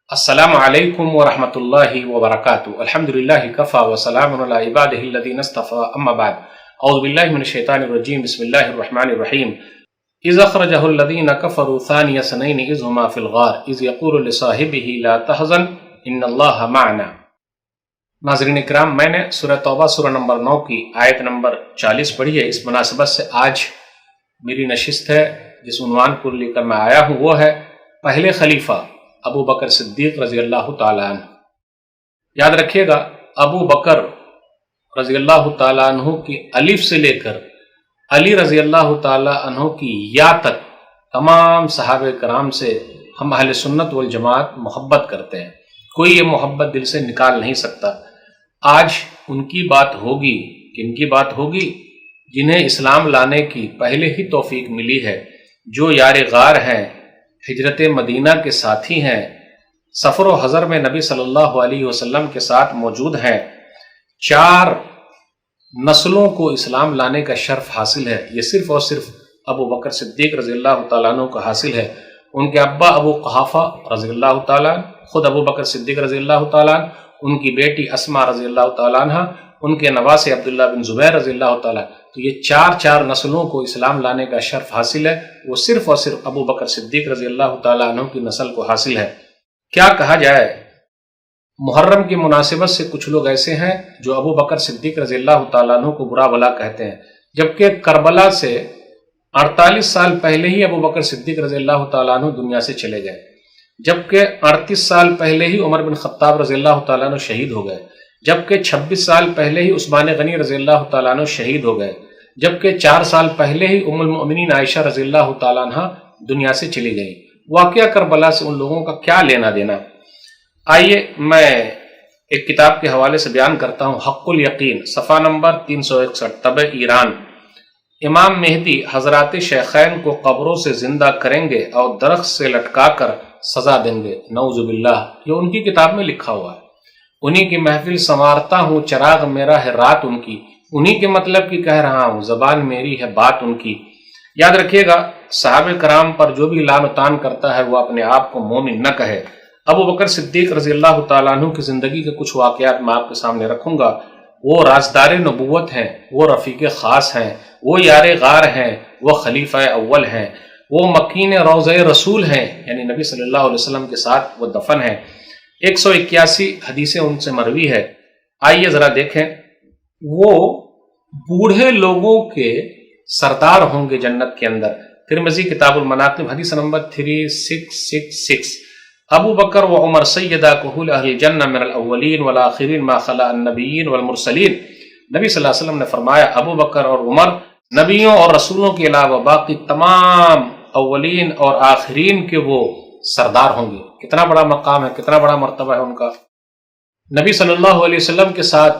السلام علیکم ورحمۃ اللہ وبرکاتہ الحمدللہ کفا وسلام علی عبادہ الذین اصطفى اما بعد اعوذ باللہ من الشیطان الرجیم بسم اللہ الرحمن الرحیم اذ اخرجہ الذین کفروا ثانی اثنین اذ ہما فی الغار اذ یقول لصاحبہ لا تحزن ان اللہ معنا۔ ناظرین اکرام، میں نے سورہ توبہ سورہ نمبر 9 کی آیت نمبر 40 پڑھی ہے۔ اس مناسبت سے آج میری نشست ہے جس عنوان کو لے کر میں آیا ہوں وہ ہے پہلے خلیفہ ابو بکر صدیق رضی اللہ تعالیٰ عنہ۔ یاد رکھیے گا، ابو بکر رضی اللہ تعالیٰ عنہ کی الف سے لے کر علی رضی اللہ تعالیٰ عنہ کی یا تک تمام صحابہ کرام سے ہم اہل سنت والجماعت محبت کرتے ہیں، کوئی یہ محبت دل سے نکال نہیں سکتا۔ آج ان کی بات ہوگی، کن کی بات ہوگی؟ جنہیں اسلام لانے کی پہلے ہی توفیق ملی ہے، جو یار غار ہیں، ہجرت مدینہ کے ساتھی ہیں، سفر و حضر میں نبی صلی اللہ علیہ وسلم کے ساتھ موجود ہیں، 4 نسلوں کو اسلام لانے کا شرف حاصل ہے۔ یہ صرف اور صرف ابو بکر صدیق رضی اللہ تعالیٰ عنہ کا حاصل ہے۔ ان کے ابا ابو قحافہ رضی اللہ تعالیٰ عنہ، خود ابو بکر صدیق رضی اللہ تعالیٰ عنہ، ان کی بیٹی اسما رضی اللہ تعالیٰ عنہ، ان کے نواسے عبداللہ بن زبیر رضی اللہ تعالیٰ، تو یہ 4 نسلوں کو اسلام لانے کا شرف حاصل ہے۔ وہ صرف اور صرف ابو بکر صدیق رضی اللہ تعالیٰ عنہ کی نسل کو حاصل ہے۔ کیا کہا جائے، محرم کی مناسبت سے کچھ لوگ ایسے ہیں جو ابو بکر صدیق رضی اللہ تعالیٰ عنہ کو برا بھلا کہتے ہیں، جبکہ کربلا سے 48 سال پہلے ہی ابو بکر صدیق رضی اللہ تعالیٰ عنہ دنیا سے چلے گئے، جبکہ 38 سال پہلے ہی عمر بن خطاب رضی اللہ تعالیٰ عنہ شہید ہو گئے، جبکہ 26 سال پہلے ہی عثمان غنی رضی اللہ تعالیٰ عنہ شہید ہو گئے، جبکہ 4 سال پہلے ہی ام المؤمنین عائشہ رضی اللہ تعالیٰ عنہ دنیا سے چلی گئی۔ واقعہ کربلا سے ان لوگوں کا کیا لینا دینا؟ آئیے میں ایک کتاب کے حوالے سے بیان کرتا ہوں، حق الیقین، صفحہ نمبر 361، طبع ایران۔ امام مہدی حضرات شیخین کو قبروں سے زندہ کریں گے اور درخت سے لٹکا کر سزا دیں گے، نعوذ باللہ۔ یہ ان کی کتاب میں لکھا ہوا ہے۔ انہی کی محفل سنوارتا ہوں، چراغ میرا ہے رات ان کی، انہی کے مطلب کی کہہ رہا ہوں، زبان میری ہے بات ان کی۔ یاد رکھیے گا، صحابہ کرام پر جو بھی لعن و طعن کرتا ہے وہ اپنے آپ کو مومن نہ کہے۔ ابو بکر صدیق رضی اللہ تعالیٰ عنہ کی زندگی کے کچھ واقعات میں آپ کے سامنے رکھوں گا۔ وہ رازدار نبوت ہیں، وہ رفیق خاص ہیں، وہ یار غار ہیں، وہ خلیفہ اول ہیں، وہ مکین روضہ رسول ہیں، یعنی نبی صلی اللہ علیہ وسلم کے ساتھ وہ دفن ہیں۔ 181 حدیثیں ان سے مروی ہے۔ آئیے ذرا دیکھیں، وہ بوڑھے لوگوں کے سردار ہوں گے جنت کے اندر۔ ترمذی کتاب المناقب حدیث نمبر 3666۔ ابو بکر و عمر سیدہ کہول اہل الجنہ من الاولین والآخرین ما خلا النبیین والمرسلین۔ نبی صلی اللہ علیہ وسلم نے فرمایا، ابو بکر اور عمر نبیوں اور رسولوں کے علاوہ باقی تمام اولین اور آخرین کے وہ سردار ہوں گے۔ کتنا بڑا مقام ہے، کتنا بڑا مرتبہ ہے ان کا۔ نبی صلی اللہ علیہ وسلم کے ساتھ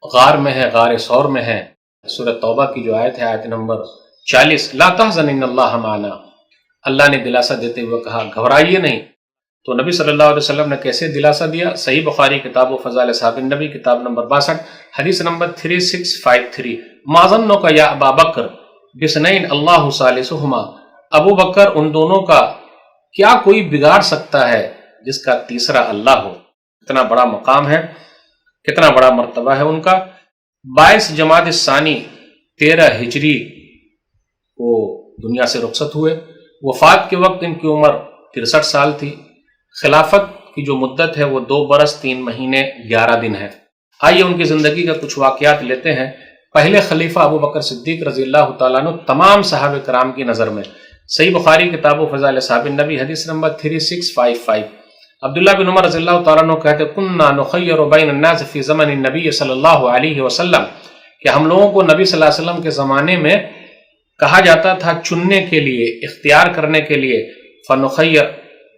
غار میں ہے، غار ثور میں ہے۔ سورہ توبہ کی جو آیت ہے، آیت نمبر 40، لا تحزن ان اللہ معنا۔ اللہ نے دلاسا دیتے ہوئے کہا گھبرائیے نہیں۔ تو نبی صلی اللہ علیہ وسلم نے کیسے دلاسا دیا؟ صحیح بخاری کتاب و فضائل اصحاب النبی کتاب نمبر 62 حدیث نمبر 3653، ما ظنک یا ابا بکر بسنین اللہ ثالثہما۔ ابو بکر، ان دونوں کا کیا کوئی بگاڑ سکتا ہے جس کا تیسرا اللہ ہو؟ کتنا بڑا مقام ہے، کتنا بڑا مرتبہ ہے ان کا۔ 22 جمادی الثانی 13 ہجری کو دنیا سے رخصت ہوئے۔ وفات کے وقت ان کی عمر 63 سال تھی۔ خلافت کی جو مدت ہے وہ 2 برس 3 مہینے 11 دن ہے۔ آئیے ان کی زندگی کا کچھ واقعات لیتے ہیں۔ پہلے خلیفہ ابو بکر صدیق رضی اللہ تعالیٰ عنہ تمام صحابہ کرام کی نظر میں۔ صحیح بخاری کتاب و فضائل اصحاب النبی حدیث نمبر 3655، عبداللہ بن عمر رضی اللہ تعالیٰ عنہ کہتے کننا نخیر بین الناس فی زمن النبی صلی اللہ علیہ وسلم، کہ ہم لوگوں کو نبی صلی اللہ علیہ وسلم کے زمانے میں کہا جاتا تھا چننے کے لیے، اختیار کرنے کے لیے، فنخیر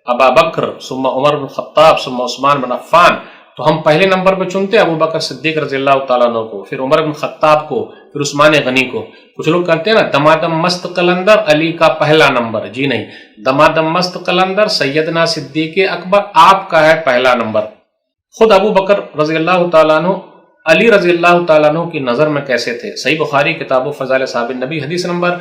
ابا بکر ثم عمر بن خطاب ثم عثمان بن عفان، تو ہم پہلے نمبر پہ چنتے ابو بکر صدیق رضی اللہ تعالیٰ عنہ کو، پھر عمر بن خطاب کو، پھر عثمان غنی کو۔ کچھ لوگ کہتے ہیں نا دمادم مست قلندر علی کا پہلا نمبر، جی نہیں، دمادم مست قلندر سیدنا صدیق اکبر آپ کا ہے پہلا نمبر۔ خود ابو بکر رضی اللہ تعالیٰ عنہ علی رضی اللہ تعالیٰ عنہ کی نظر میں کیسے تھے؟ صحیح بخاری کتاب و فضائل صحاب النبی حدیث نمبر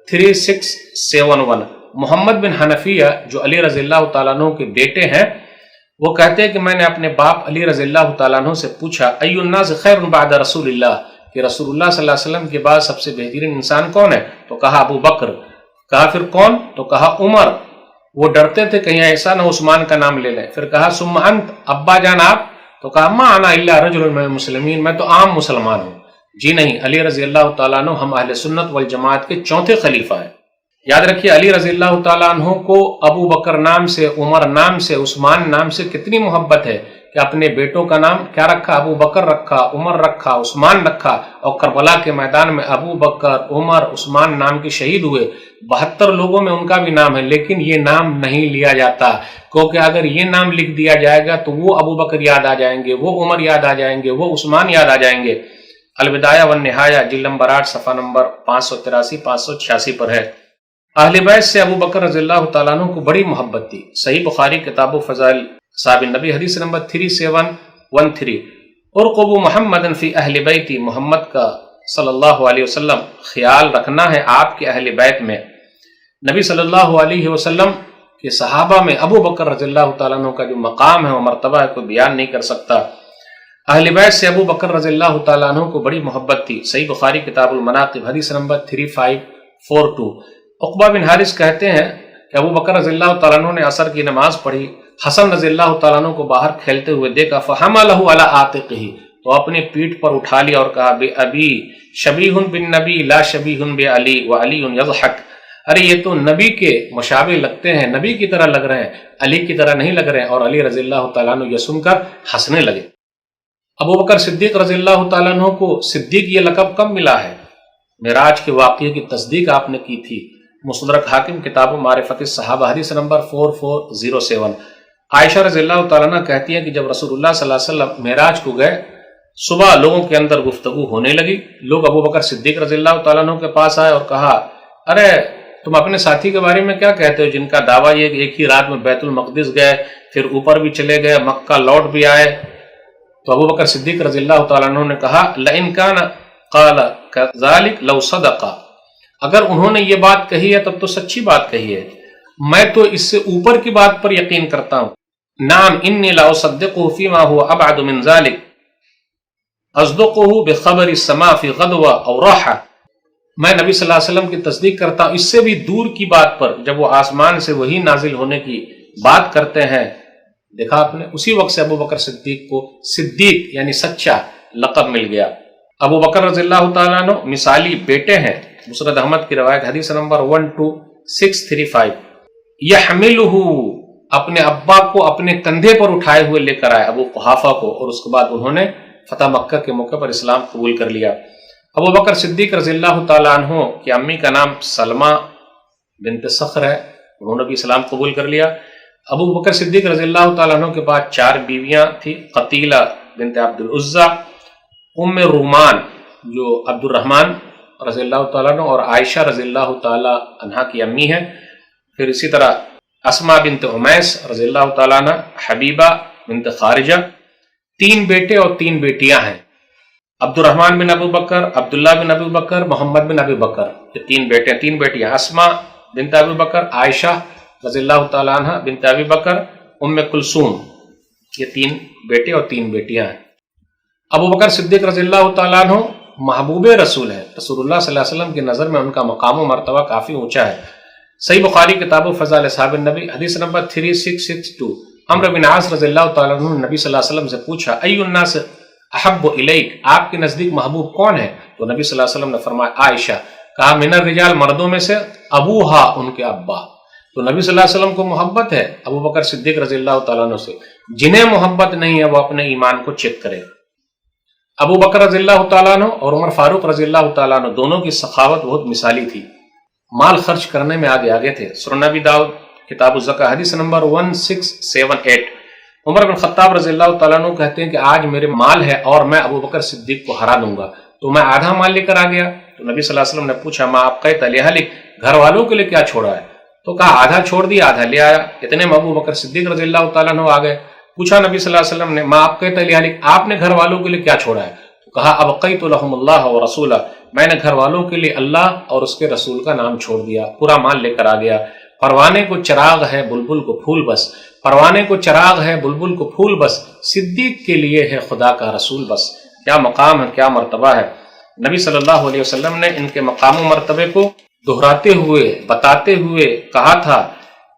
3671۔ محمد بن حنفیہ جو علی رضی اللہ تعالیٰ عنہ کے بیٹے ہیں، وہ کہتے ہیں کہ میں نے اپنے باپ علی رضی اللہ تعالیٰ عنہ سے پوچھا ای الناس خیر بعد رسول اللہ، کہ رسول اللہ صلی اللہ علیہ وسلم کے بعد سب سے بہترین انسان کون ہے؟ تو کہا ابو بکر۔ کہا پھر کون؟ تو کہا عمر۔ وہ ڈرتے تھے کہیں ایسا نہ عثمان کا نام لے لیں۔ پھر کہا ثم انت، ابا جان آپ؟ تو کہا ما انا الا رجل من المسلمین، میں تو عام مسلمان ہوں۔ جی نہیں، علی رضی اللہ تعالیٰ عنہ ہم اہل سنت والجماعت کے چوتھے خلیفہ ہیں۔ یاد رکھیے علی رضی اللہ تعالیٰ عنہ کو ابو بکر نام سے، عمر نام سے، عثمان نام سے کتنی محبت ہے کہ اپنے بیٹوں کا نام کیا رکھا؟ ابو بکر رکھا، عمر رکھا، عثمان رکھا، اور کربلا کے میدان میں ابو بکر، عمر، عثمان نام کے شہید ہوئے۔ 72 لوگوں میں ان کا بھی نام ہے، لیکن یہ نام نہیں لیا جاتا، کیونکہ اگر یہ نام لکھ دیا جائے گا تو وہ ابو بکر یاد آ جائیں گے، وہ عمر یاد آ جائیں گے، وہ عثمان یاد آ جائیں گے۔ البدایہ والنہایہ جلد نمبر 8 صفحہ نمبر 583 586 پر ہے۔ اہل بیت سے ابو بکر رضی اللہ تعالیٰ عنہ کو بڑی محبت تھی۔ صحیح بخاری کتاب و فضائل صحابہ نبی حدیث نمبر 3713، ارقبوا محمد فی اہل بیتی، محمد کا صلی اللہ علیہ وسلم خیال رکھنا ہے آپ کے اہل بیت میں۔ نبی صلی اللہ علیہ وسلم کے صحابہ میں ابو بکر رضی اللہ تعالیٰ عنہ کا جو مقام ہے وہ مرتبہ ہے، کوئی بیان نہیں کر سکتا۔ اہل بیت سے ابو بکر رضی اللہ تعالیٰ عنہ کو بڑی محبت تھی۔ صحیح بخاری کتاب المناقب حدیث نمبر 3542۔ عقبہ بن حارث کہتے ہیں کہ ابو بکر رضی اللہ تعالیٰ عنہ نے عصر کی نماز پڑھی، حسن رضی اللہ تعالیٰ عنہ کو باہر کھیلتے ہوئے دیکھا، فحملہ علی عاتقہ، تو اپنے پیٹھ پر اٹھا لیا اور کہا بے ابی شبیہ بالنبی لا شبیہ بعلی وعلی یضحک، ارے یہ تو نبی کے مشابہ لگتے ہیں، نبی کی طرح لگ رہے ہیں، علی کی طرح نہیں لگ رہے ہیں، اور علی رضی اللہ تعالیٰ عنہ یہ سن کر ہنسنے لگے۔ ابو بکر صدیق رضی اللہ تعالیٰ عنہ کو صدیق یہ لقب کب ملا ہے؟ معراج کے واقعے کی تصدیق آپ نے کی تھی۔ مستدرک حاکم کتاب معرفت الصحابہ حدیث نمبر 4407۔ عائشہ رضی اللہ تعالیٰ عنہ کہتی ہیں کہ جب رسول اللہ صلی اللہ علیہ وسلم معراج کو گئے، صبح لوگوں کے اندر گفتگو ہونے لگی، لوگ ابو بکر صدیق رضی اللہ تعالیٰ عنہ کے پاس آئے اور کہا ارے تم اپنے ساتھی کے بارے میں کیا کہتے ہو جن کا دعویٰ یہ کہ ایک ہی رات میں بیت المقدس گئے، پھر اوپر بھی چلے گئے، مکہ لوٹ بھی آئے؟ تو ابو بکر صدیق رضی اللہ تعالیٰ عنہ نے کہا لئن کان قال کذالک لو صدق، اگر انہوں نے یہ بات کہی ہے تب تو سچی بات کہی ہے، میں تو اس سے اوپر کی بات پر یقین کرتا ہوں۔ نعم انی لا اصدقه فيما هو ابعد من ذلك، اصدقه بخبر السماء في غدوه او راحه، میں نبی صلی اللہ علیہ وسلم کی تصدیق کرتا ہوں اس سے بھی دور کی بات پر، جب وہ آسمان سے وہی نازل ہونے کی بات کرتے ہیں۔ دیکھا آپ نے، اسی وقت سے ابو بکر صدیق کو صدیق یعنی سچا لقب مل گیا۔ ابو بکر رضی اللہ تعالیٰ عنہ مثالی بیٹے ہیں۔ مسند احمد کی روایت حدیث نمبر 12635، یحملہ، اپنے ابا کو اپنے کندھے پر اٹھائے ہوئے لے کر آئے، ابو قحافہ کو، اور اس کے بعد انہوں نے فتح مکہ کے موقع پر اسلام قبول کر لیا۔ ابو بکر صدیق رضی اللہ تعالیٰ عنہ کی امی کا نام سلمہ بنت صخر ہے، انہوں نے بھی اسلام قبول کر لیا۔ ابو بکر صدیق رضی اللہ تعالیٰ عنہ کے بعد 4 بیویاں تھیں، قتیلہ بنت عبد العزہ، ام رومان جو عبد الرحمن رضی اللہ تعالیٰ عنہ اور عائشہ رضی اللہ تعالیٰ عنہ کی امی ہیں، پھر اسی طرح اسما بنت عمیس رضی اللہ تعالیٰ عنہ، حبیبہ بنت خارجہ۔ 3 بیٹے اور 3 بیٹیاں ہیں، عبد الرحمن بن ابو بکر، عبداللہ بن ابو بکر، محمد بن ابو بکر، یہ 3 بیٹے 3 بیٹیاں، اسما بنت ابو بکر، عائشہ رضی اللہ تعالیٰ عنہ بنت ابی بکر، ام کلثوم، یہ 3 بیٹے اور 3 بیٹیاں ہیں۔ ابو بکر صدیق رضی اللہ تعالیٰ عنہ محبوب رسول ہے، رسول اللہ صلی اللہ علیہ وسلم کی نظر میں ان کا مقام و مرتبہ کافی اونچا ہے۔ صحیح بخاری کتاب فضائل اصحاب النبی حدیث نمبر 3662، عمرو بن عاص رضی اللہ تعالیٰ عنہ نے نبی صلی اللہ علیہ وسلم سے پوچھا ای الناس احب الیک، آپ کے نزدیک محبوب کون ہے؟ تو نبی صلی اللہ علیہ وسلم نے فرمایا عائشہ۔ کہا من الرجال، مردوں میں سے؟ ابوہا، ان کے ابا۔ تو نبی صلی اللہ علیہ وسلم کو محبت ہے ابو بکر صدیق رضی اللہ تعالیٰ عنہ سے، جنہیں محبت نہیں ہے وہ اپنے ایمان کو چیک کرے۔ ابو بکر رضی اللہ تعالیٰ عنہ اور عمر فاروق رضی اللہ تعالیٰ عنہ دونوں کی سخاوت بہت مثالی تھی، مال خرچ کرنے میں آگے تھے۔ سنن ابی داؤد کتاب الزکاۃ حدیث نمبر 1678، عمر بن خطاب رضی اللہ تعالیٰ عنہ کہتے ہیں کہ آج میرے مال ہے اور میں ابو بکر صدیق کو ہرا دوں گا، تو میں آدھا مال لے کر آ گیا۔ تو نبی صلی اللہ علیہ وسلم نے پوچھا ما ابقیت لأہلک، گھر والوں کے لیے کیا چھوڑا ہے؟ تو کہا آدھا چھوڑ دیا، آدھا لے آیا۔ اتنے میں ابو بکر صدیق رضی اللہ تعالیٰ عنہ آ گئے۔ پوچھا نبی صلی اللہ علیہ وسلم نے ما ابقیت لأہلک، آپ نے گھر والوں کے لیے کیا چھوڑا ہے؟ تو کہا ابقیت لهم اللہ ورسولہ، میں نے گھر والوں کے لیے اللہ اور اس کے رسول کا نام چھوڑ دیا، پورا مال لے کر آ گیا۔ پروانے کو چراغ ہے، بلبل کو پھول بس، پروانے کو چراغ ہے، بلبل کو پھول بس، صدیق کے لیے ہے خدا کا رسول بس۔ کیا مقام ہے، کیا مرتبہ ہے۔ نبی صلی اللہ علیہ وسلم نے ان کے مقام و مرتبے کو دہراتے ہوئے، بتاتے ہوئے کہا تھا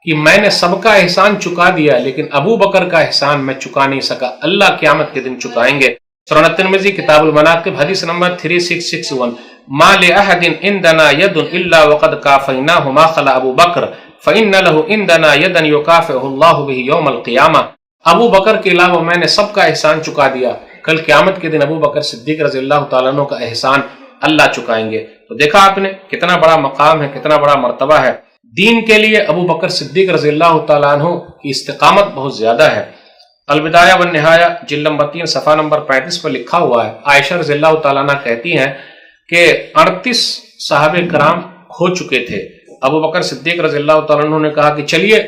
کہ میں نے سب کا احسان چکا دیا لیکن ابو بکر کا احسان میں چکا نہیں سکا، اللہ قیامت کے دن چکائیں گے۔ سنن ترمذی کتاب المناقب حدیث نمبر 3661، ما لأحد عندنا ید الا وقد کافیناہ ما خلا ابو بکر فإن له عندنا یدا یکافئہ اللہ بہ یوم القیامہ۔ ابو بکر کے علاوہ میں نے سب کا احسان چکا دیا، کل قیامت کے دن ابو بکر صدیق رضی اللہ تعالیٰ عنہ کا احسان اللہ چکائیں گے۔ تو دیکھا آپ نے کتنا بڑا مقام ہے، کتنا بڑا مرتبہ ہے۔ دین کے لیے ابو بکر صدیق رضی اللہ تعالیٰ عنہ کی استقامت بہت زیادہ ہے۔ البدایہ والنہایہ جلد نمبر 3 صفحہ نمبر 35 پر لکھا ہوا ہے، عائشہ رضی اللہ تعالیٰ عنہ کہتی ہیں کہ 38 صحابہ کرام کھو چکے تھے۔ ابو بکر صدیق رضی اللہ تعالیٰ عنہ نے کہا کہ چلیے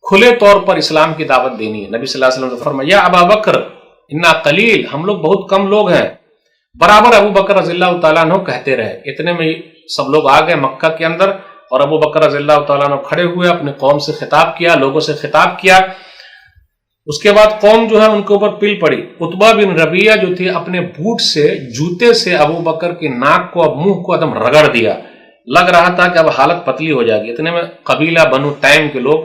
کھلے طور پر اسلام کی دعوت دینی ہے۔ نبی صلی اللہ علیہ وسلم نے فرمایا یا ابا بکر انا قلیل، ہم لوگ بہت کم لوگ ہیں۔ برابر ابو بکر رضی اللہ تعالیٰ عنہ کہتے رہے۔ اتنے میں سب لوگ آ گئے مکہ کے اندر اور ابو بکر رضی اللہ تعالیٰ عنہ کھڑے ہوئے، اپنے قوم سے خطاب کیا، لوگوں سے خطاب کیا۔ اس کے بعد قوم جو ہے ان کے اوپر پل پڑی۔ عتبہ بن ربیعہ جو تھے اپنے بوٹ سے، جوتے سے ابو بکر کی ناک کو، اب منہ کو ایک دم رگڑ دیا، لگ رہا تھا کہ اب حالت پتلی ہو جائے گی۔ اتنے میں قبیلہ بنو تیم کے لوگ،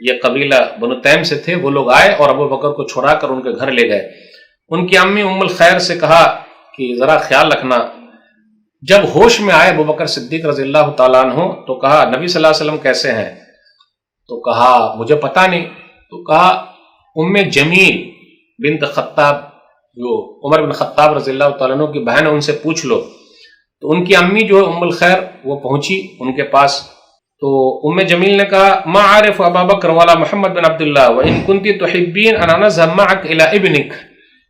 یہ قبیلہ بنو تیم سے تھے، وہ لوگ آئے اور ابو بکر کو چھڑا کر ان کے گھر لے گئے۔ ان کی امی ام الخیر سے کہا کہ ذرا خیال رکھنا۔ جب ہوش میں آئے ابو بکر صدیق رضی اللہ تعالیٰ عنہ تو کہا نبی صلی اللہ علیہ وسلم کیسے ہیں؟ تو کہا مجھے پتا نہیں۔ تو کہا ام جمیل بنت خطاب، جو عمر بن خطاب رضی اللہ تعالیٰ عنہ کی بہن ہے، ان سے پوچھ لو۔ تو ان کی امی جو ہے ام الخیر وہ پہنچی ان کے پاس۔ تو ام جمیل نے کہا ما عارف ابا بکر ولا محمد بن عبداللہ وان کنت تحبین ان نذهب معك الى ابنك،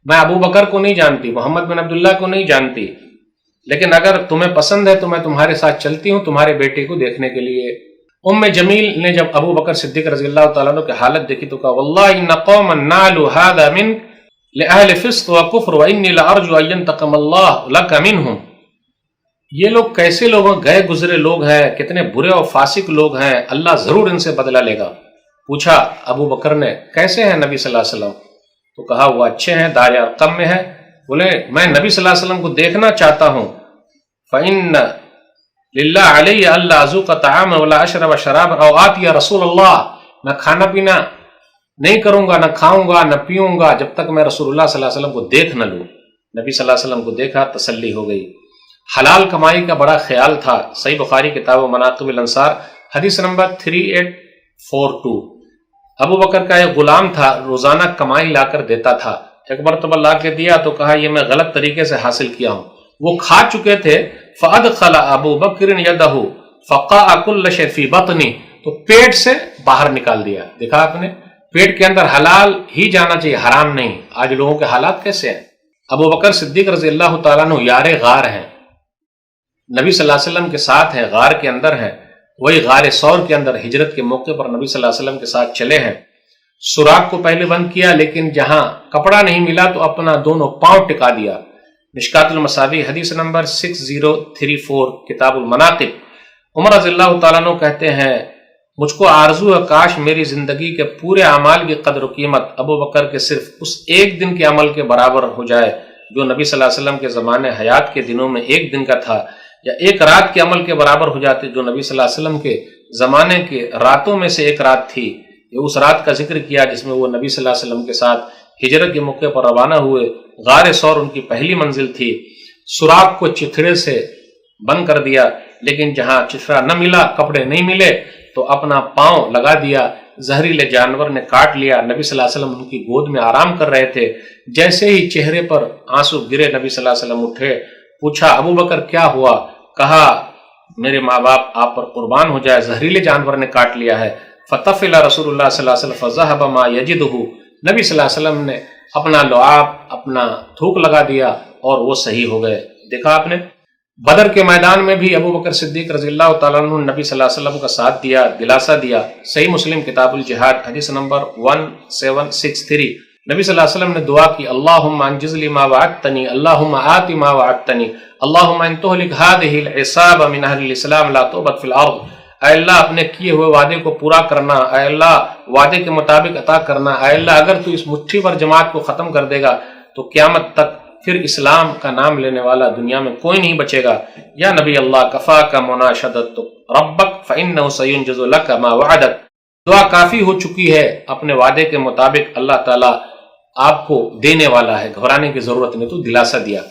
میں ابو بکر کو نہیں جانتی، محمد بن عبداللہ کو نہیں جانتی، لیکن اگر تمہیں پسند ہے تو میں تمہارے ساتھ چلتی ہوں تمہارے بیٹے کو دیکھنے کے لیے۔ ام جمیل نے جب ابو بکر صدیق رضی اللہ تعالیٰ عنہ کی حالت دیکھی تو کہا واللہ ان قوما نالوا هذا من لأهل فسق وكفر وانی لارجو ان ينتقم اللہ لك منهم۔ یہ لوگ کیسے لوگ ہیں؟ گئے گزرے لوگ ہیں، کتنے برے اور فاسق لوگ ہیں، اللہ ضرور ان سے بدلہ لے گا۔ پوچھا ابو بکر نے کیسے ہیں نبی صلی اللہ علیہ وسلم؟ تو کہا وہ اچھے ہیں، دار ارقم میں ہے۔ بولے میں نبی صلی اللہ علیہ وسلم کو دیکھنا چاہتا ہوں۔ فإن للہ علیہ اللہ ازوق طعام ولا اشرب شراب او آتی رسول اللہ، میں کھانا پینا نہیں کروں گا، نہ کھاؤں گا، نہ پیوں گا جب تک میں رسول اللہ صلی اللہ علیہ وسلم کو دیکھ نہ لوں۔ نبی صلی اللہ علیہ وسلم کو دیکھا، تسلی ہو گئی۔ حلال کمائی کا بڑا خیال تھا۔ صحیح بخاری کتاب مناقب الانصار حدیث نمبر 3842۔ ابو بکر کا ایک غلام تھا، روزانہ کمائی لا کر دیتا تھا۔ ایک مرتبہ لا کے دیا تو کہا یہ میں غلط طریقے سے حاصل کیا ہوں۔ وہ کھا چکے تھے۔ فادخل ابو بکر یدہ فقاع کل شیء فی بطنی، تو پیٹ سے باہر نکال دیا۔ دیکھا آپ نے، پیٹ کے اندر حلال ہی جانا چاہیے، حرام نہیں۔ آج لوگوں کے حالات کیسے ہیں؟ ابو بکر صدیق رضی اللہ تعالیٰ عنہ یار غار ہیں، نبی صلی اللہ علیہ وسلم کے ساتھ ہیں، غار کے اندر ہیں۔ وہی غار ثور کے اندر ہجرت کے موقع پر نبی صلی اللہ علیہ وسلم کے ساتھ چلے ہیں۔ سوراخ کو پہلے بند کیا، لیکن جہاں کپڑا نہیں ملا تو اپنا دونوں پاؤں ٹکا دیا۔ مشکات المصابیح حدیث نمبر 6034 کتاب المناقب۔ عمر رضی اللہ تعالیٰ عنہ کہتے ہیں مجھ کو آرزو ہے کاش میری زندگی کے پورے اعمال کی قدر و قیمت ابو بکر کے صرف اس ایک دن کے عمل کے برابر ہو جائے جو نبی صلی اللہ علیہ وسلم کے زمانے حیات کے دنوں میں ایک دن کا تھا، یا ایک رات کے عمل کے برابر ہو جاتے جو نبی صلی اللہ علیہ وسلم کے زمانے کے راتوں میں سے ایک رات تھی۔ یہ اس رات کا ذکر کیا جس میں وہ نبی صلی اللہ علیہ وسلم کے ساتھ ہجرت کے موقع پر روانہ ہوئے۔ غار ثور ان کی پہلی منزل تھی۔ سوراخ کو چتھڑے سے بند کر دیا، لیکن جہاں چتھڑا نہ ملا، کپڑے نہیں ملے تو اپنا پاؤں لگا دیا، زہریلے جانور نے کاٹ لیا۔ نبی صلی اللہ علیہ وسلم ان کی گود میں آرام کر رہے تھے۔ جیسے ہی چہرے پر آنسو گرے، نبی صلی اللہ علیہ وسلم اٹھے، پوچھا ابو بکر کیا ہوا؟ کہا میرے ماں باپ آپ پر قربان ہو جائے، زہریلے جانور نے کاٹ لیا ہے۔ فتفل رسول اللہ صلی اللہ علیہ وسلم فذهب ما يجده، نبی صلی اللہ علیہ وسلم نے اپنا لعاب، اپنا تھوک لگا دیا اور وہ صحیح ہو گئے۔ دیکھا آپ نے، بدر کے میدان میں بھی ابو بکر صدیق رضی اللہ تعالیٰ عنہ نبی صلی اللہ علیہ وسلم کا ساتھ دیا، دلاسا دیا۔ صحیح مسلم کتاب الجہاد حدیث نمبر 1763، نبی صلی اللہ علیہ وسلم نے دعا کی اللہم انجز لی ما وعدتنی، اللہم آتی ما وعدتنی، اللہم ان تہلک هذه العصابہ من اہل الاسلام لا تعبد فی الارض۔ اے اللہ اپنے کیے ہوئے وعدے کو پورا کرنا، اے اللہ وعدے کے مطابق عطا کرنا، اے اللہ اگر تو اس مٹھی بھر جماعت کو ختم کر دے گا تو قیامت تک پھر اسلام کا نام لینے والا دنیا میں کوئی نہیں بچے گا۔ یا نبی اللہ کفاک مناشدت ربک فإنہ سینجز لک ما وعدک، دعا کافی ہو چکی ہے، اپنے وعدے کے مطابق اللہ تعالیٰ آپ کو دینے والا ہے، گھبرانے کی ضرورت نہیں، تو دلاسا دیا۔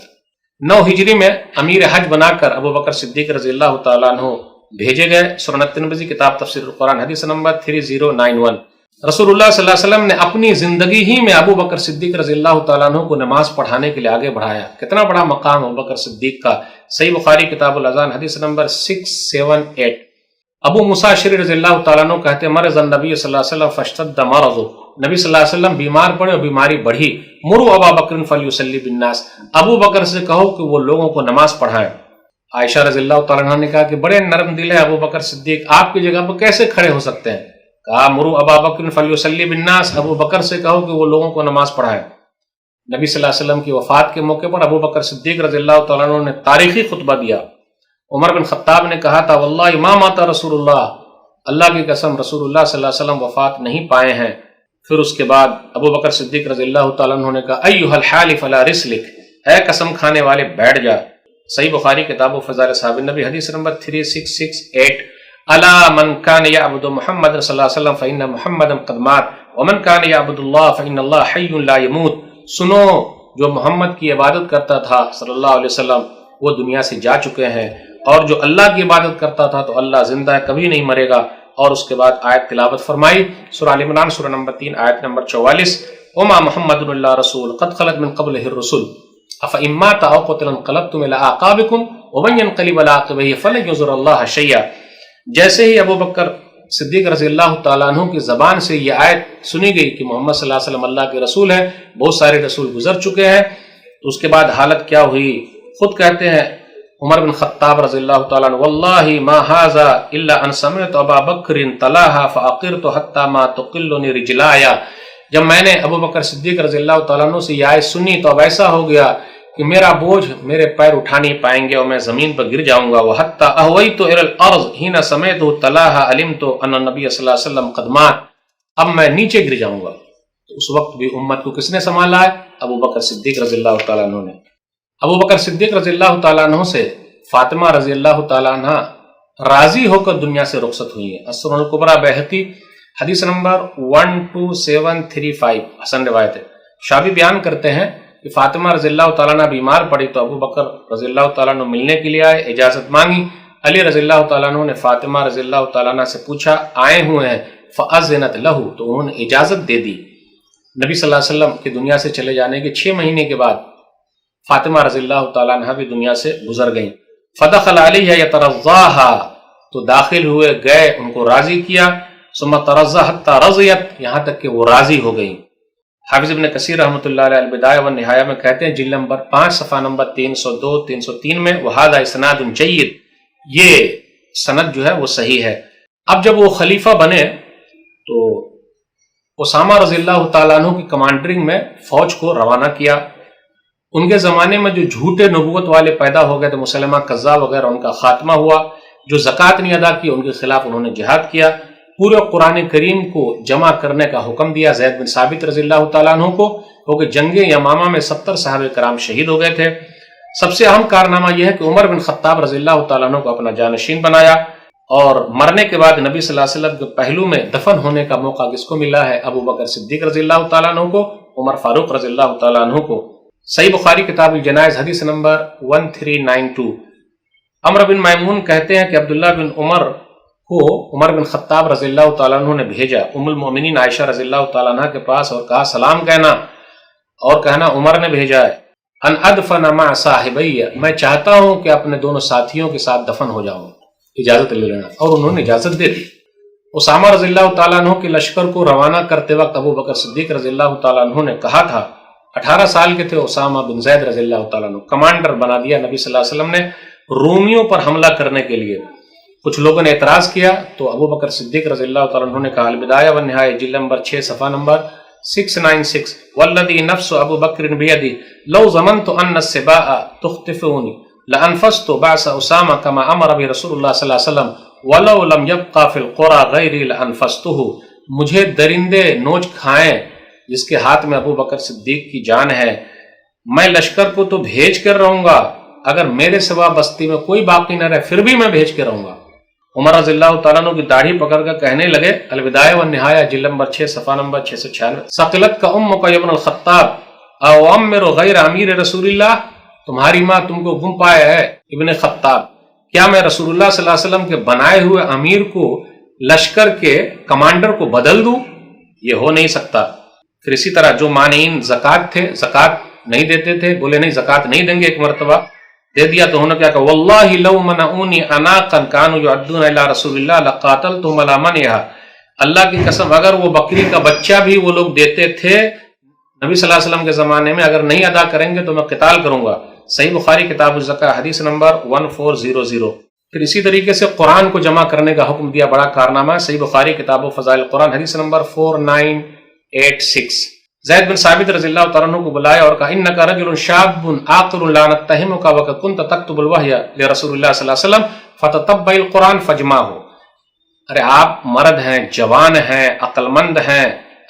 9 ہجری میں امیر حج بنا کر ابو بکر صدیق رضی اللہ تعالیٰ عنہ بھیجے گئے۔ سنن ترمذی کتاب تفسیر القرآن حدیث نمبر 3091۔ رسول اللہ صلی اللہ علیہ وسلم نے اپنی زندگی ہی میں ابو بکر صدیق رضی اللہ تعالیٰ عنہ کو نماز پڑھانے کے لیے آگے بڑھایا۔ کتنا بڑا مقام ابو بکر صدیق کا۔ صحیح بخاری کتاب الاذان حدیث نمبر 678۔ ابو موسیٰ اشعری رضی اللہ تعالیٰ عنہ کہتے ہیں مرض النبی صلی اللہ علیہ وسلم فاشتد مرضه، نبی صلی اللہ علیہ وسلم بیمار پڑے اور بیماری بڑھی۔ مروا ابا بکر فلیصلی بالناس، ابو بکر سے کہو کہ وہ لوگوں کو نماز پڑھائیں۔ عائشہ رضی اللہ تعالیٰ عنہ نے کہا کہ بڑے نرم دل ہے ابو بکر صدیق، آپ کی جگہ پر کیسے کھڑے ہو سکتے ہیں؟ کہا مروا ابا بکر فلیصلی بالناس، ابو بکر سے کہو کہ وہ لوگوں کو نماز پڑھائیں۔ نبی صلی اللہ علیہ وسلم کی وفات کے موقع پر ابو بکر صدیق رضی اللہ تعالیٰ عنہ نے تاریخی خطبہ دیا۔ عمر بن خطاب نے کہا تھا واللہ ما مات رسول اللہ کی قسم رسول اللہ صلی اللہ علیہ وسلم وفات نہیں پائے ہیں۔ پھر اس کے بعد ابو بکر صدیق رضی اللہ تعالیٰ عنہ نے کہا ایھا الحالف لا رسلک، اے قسم کھانے والے بیٹھ جا۔ صحیح بخاری کتاب فضائل صحابہ النبی حدیث نمبر 3668۔ الا من کان یعبد محمد صلی اللہ علیہ وسلم فإن محمدا قد مات ومن کان یعبد اللہ فإن اللہ حی لا يموت، سنو جو محمد کی عبادت کرتا تھا صلی اللہ علیہ وسلم وہ دنیا سے جا چکے ہیں، اور جو اللہ کی عبادت کرتا تھا تو اللہ زندہ ہے کبھی نہیں مرے گا۔ اور اس کے بعد آیت تلاوت فرمائی سورہ ال عمران سورہ نمبر 3 آیت نمبر 44۔ وما محمد الا رسول قد خلت من قبله الرسل افإن مات او قتل انقلبتم الى اعقابكم ومن ينقلب على عقبيه فلن يضر الله شيئا۔ جیسے ہی ابو بکر صدیق رضی اللہ تعالیٰ عنہ کی زبان سے یہ آیت سنی گئی کہ محمد صلی اللہ علیہ وسلم اللہ کے رسول ہیں، بہت سارے رسول گزر چکے ہیں، تو اس کے بعد حالت کیا ہوئی؟ خود کہتے ہیں عمر بن خطاب رضی اللہ تعالیٰ عنہ واللہ ما هذا الا ان سمعت ابا بکر تلاها فاقرت حتى ما تقلني رجلاي، جب میں نے ابو بکر صدیق رضی اللہ تعالیٰ عنہ سے یہ آیت سنی تو اب ایسا ہو گیا کہ میرا بوجھ میرے پیر اٹھا نہیں پائیں گے اور میں زمین پر گر جاؤں گا۔ وحتى اهويت الى الارض حين سمعته تلاها علمت ان النبي صلی اللہ علیہ وسلم قد مات، اب میں نیچے گر جاؤں گا۔ تو اس وقت بھی امت کو کس نے سنبھالا ہے؟ ابو بکر صدیق رضی اللہ تعالیٰ عنہ نے۔ ابو بکر صدیق رضی اللہ تعالیٰ عنہ سے فاطمہ رضی اللہ تعالیٰ عنہ راضی ہو کر دنیا سے رخصت ہوئی ہیں۔ السنن الکبریٰ بہقی حدیث نمبر 12735 حسن روایت ہے۔ شابی بیان کرتے ہیں کہ فاطمہ رضی اللہ تعالیٰ عنہ بیمار پڑی تو ابو بکر رضی اللہ تعالیٰ عنہ ملنے کے لیے آئے، اجازت مانگی۔ علی رضی اللہ تعالیٰ عنہ نے فاطمہ رضی اللہ تعالیٰ عنہ سے پوچھا آئے ہوئے ہیں، فأذنت لہ، تو انہوں نے اجازت دے دی۔ نبی صلی اللہ علیہ وسلم کی دنیا سے چلے جانے کے 6 مہینے کے بعد فاطمہ رضی اللہ تعالیٰ عنہ بھی دنیا سے گزر گئیں۔ فدخل علیہ یترضاہا، تو داخل ہوئے گئے ان کو راضی کیا، ثم ترضا حتی رضیت، یہاں تک کہ وہ راضی ہو گئیں۔ حافظ ابن کثیر رحمۃ اللہ علیہ البدایہ والنہایہ میں کہتے ہیں جلد نمبر 5 صفحہ نمبر 302 303 میں وہذا اسناد جید، یہ سند جو ہے وہ صحیح ہے۔ اب جب وہ خلیفہ بنے تو اسامہ رضی اللہ تعالیٰ عنہ کی کمانڈرنگ میں فوج کو روانہ کیا۔ ان کے زمانے میں جو جھوٹے نبوت والے پیدا ہو گئے تھے، مسلمہ کذاب وغیرہ، ان کا خاتمہ ہوا۔ جو زکوٰۃ نہیں ادا کی ان کے خلاف انہوں نے جہاد کیا۔ پورے قرآن کریم کو جمع کرنے کا حکم دیا زید بن ثابت رضی اللہ تعالیٰ عنہ کو، کیونکہ جنگ یمامہ میں 70 صحابہ کرام شہید ہو گئے تھے۔ سب سے اہم کارنامہ یہ ہے کہ عمر بن خطاب رضی اللہ تعالیٰ عنہ کو اپنا جانشین بنایا، اور مرنے کے بعد نبی صلی اللہ علیہ وسلم کے پہلو میں دفن ہونے کا موقع کس کو ملا ہے؟ ابو بکر صدیق رضی اللہ تعالیٰ عنہ کو، عمر فاروق رضی اللہ تعالیٰ عنہ کو۔ صحیح بخاری کتاب الجنائز حدیث نمبر 1392۔ عمر بن میمون کہتے ہیں کہ عبداللہ بن عمر کو عمر بن خطاب رضی اللہ تعالیٰ عنہ نے بھیجا ام المؤمنین عائشہ رضی اللہ تعالیٰ عنہ کے پاس، اور کہا سلام کہنا، اور کہنا عمر نے بھیجا ہے، ان ادفن مع صاحبی، میں چاہتا ہوں کہ اپنے دونوں ساتھیوں کے ساتھ دفن ہو جاؤں، اجازت لے لینا، اور انہوں نے اجازت دے دی۔ اسامہ رضی اللہ تعالیٰ عنہ کے لشکر کو روانہ کرتے وقت ابو بکر صدیق رضی اللہ تعالیٰ عنہ نے کہا تھا، 18 سال کے تھے اسامہ بن زید رضی اللہ تعالیٰ عنہ، کمانڈر بنا دیا نبی صلی اللہ علیہ وسلم نے رومیوں پر حملہ کرنے کے لیے۔ کچھ لوگوں نے اعتراض کیا تو ابو بکر صدیق رضی اللہ تعالیٰ عنہ نے کہا، البدایہ والنہایہ جلد نمبر 6 صفحہ نمبر 696، والذی نفس ابو بکر بیدی لو ظننت ان السباء تختفونی لانفست بعث اسامہ کما امر به رسول اللہ صلی اللہ علیہ وسلم وَلَوْ لَمْ يَبْقَ فِي الْقُرَى غَيْرِي لَأَنفَسْتُهُ، مجھے درندے نوچ کھائیں جس کے ہاتھ میں ابو بکر صدیق کی جان ہے، میں لشکر کو تو بھیج کر رہوں گا، اگر میرے سوا بستی میں کوئی باقی نہ رہے پھر بھی میں بھیج کے رہوں گا۔ عمر رضی اللہ تعالیٰ عنہ کی داڑھی پکڑ کر کہنے لگے، البدایہ والنہایہ جلد نمبر 6 صفحہ نمبر 696، ثقلت کا امک یا ابن الخطاب او امر غیر امیر رسول اللہ، تمہاری ماں تم کو گم پایا ہے ابن خطاب، کیا میں رسول اللہ صلی اللہ علیہ وسلم کے بنائے ہوئے امیر کو لشکر کے کمانڈر کو بدل دوں؟ یہ ہو نہیں سکتا۔ پھر اسی طرح جو مانعین زکوٰۃ تھے، زکوٰۃ نہیں دیتے تھے، بولے نہیں زکوٰۃ نہیں دیں گے، ایک مرتبہ دے دیا تو انہوں نے کیا کہا، واللہ لو منعونی عناقا کانوا یعدون الی رسول اللہ لقاتلتم علی منعها، اللہ کی قسم اگر وہ بکری کا بچہ بھی وہ لوگ دیتے تھے نبی صلی اللہ علیہ وسلم کے زمانے میں، اگر نہیں ادا کریں گے تو میں قتال کروں گا۔ صحیح بخاری کتاب الزکاۃ حدیث نمبر 1400۔ پھر اسی طریقے سے قرآن کو جمع کرنے کا حکم دیا، بڑا کارنامہ ہے، صحیح بخاری کتاب و فضائل قرآن حدیث نمبر 4986۔ زید بن ثابت رضی اللہ تعالیٰ عنہ کو بلایا اور کہا، انک رجل شاب عاقل لا نتہمک وقد كنت تكتب الوحی لرسول اللہ صلی اللہ علیہ وسلم فتتبع القرآن فاجمعه، ارے آپ مرد ہیں، جوان ہیں، عقل مند ہیں،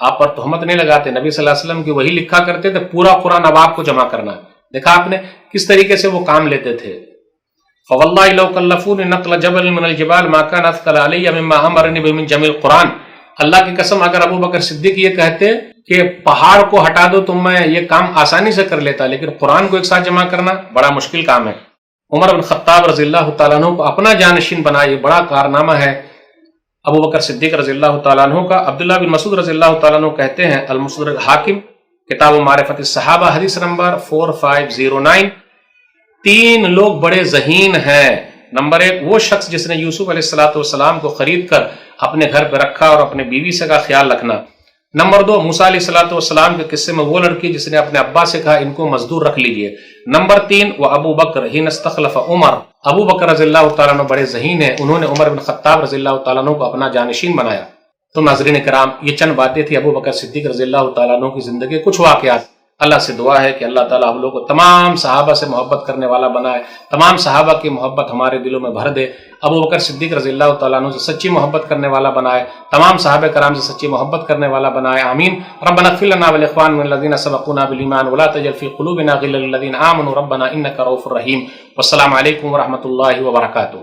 آپ پر تہمت نہیں لگاتے، نبی صلی اللہ علیہ وسلم کی وہی لکھا کرتے تھے، پورا قرآن اب آپ کو جمع کرنا ہے۔ دیکھا آپ نے کس طریقے سے وہ کام لیتے تھے۔ فواللہ لو کلفونی نقل جبل من الجبال ما كان اثقل علی مما امرنی به من جميع القرآن، اللہ کی قسم اگر ابو بکر صدیق یہ کہتے کہ پہاڑ کو ہٹا دو تو میں یہ کام آسانی سے کر لیتا، لیکن قرآن کو ایک ساتھ جمع کرنا بڑا مشکل کام ہے۔ عمر بن خطاب رضی اللہ تعالیٰ عنہ کو اپنا جانشین بنا، یہ بڑا کارنامہ ہے ابو بکر صدیق رضی اللہ تعالیٰ عنہ کا۔ عبداللہ بن مسعود رضی اللہ تعالیٰ عنہ کہتے ہیں، المستدرک حاکم کتاب معرفت الصحابہ حدیث نمبر 4509، 3 لوگ بڑے ذہین ہیں۔ نمبر 1 وہ شخص جس نے یوسف علیہ السلام کو خرید کر اپنے گھر پہ رکھا اور اپنے بیوی سے کا خیال رکھنا۔ نمبر 2 موسیٰ علیہ السلام کے قصے میں وہ لڑکی جس نے اپنے ابا سے کہا ان کو مزدور رکھ لیجئے۔ نمبر 3 وہ ابو بکر حین استخلف عمر، ابو بکر رضی اللہ تعالیٰ عنہ بڑے ذہین ہیں، انہوں نے عمر بن خطاب رضی اللہ تعالیٰ عنہ کو اپنا جانشین بنایا۔ تو ناظرین کرام، یہ چند باتیں تھی ابو بکر صدیق رضی اللہ تعالیٰ عنہ کی زندگی کے کچھ واقعات۔ اللہ سے دعا ہے کہ اللہ تعالیٰ ہم لوگ کو تمام صحابہ سے محبت کرنے والا بنائے، تمام صحابہ کی محبت ہمارے دلوں میں بھر دے، ابو بکر صدیق رضی اللہ تعالیٰ عنہ سے سچی محبت کرنے والا بنائے، تمام صحابہ کرام سے سچی محبت کرنے والا بنائے، آمین۔ ربنا اغفر لنا ولاخواننا الذين سبقونا بالایمان ولا تجعل في قلوبنا غلا للذين آمنوا ربنا انك رؤوف رحیم۔ والسلام علیکم ورحمۃ اللہ وبرکاتہ۔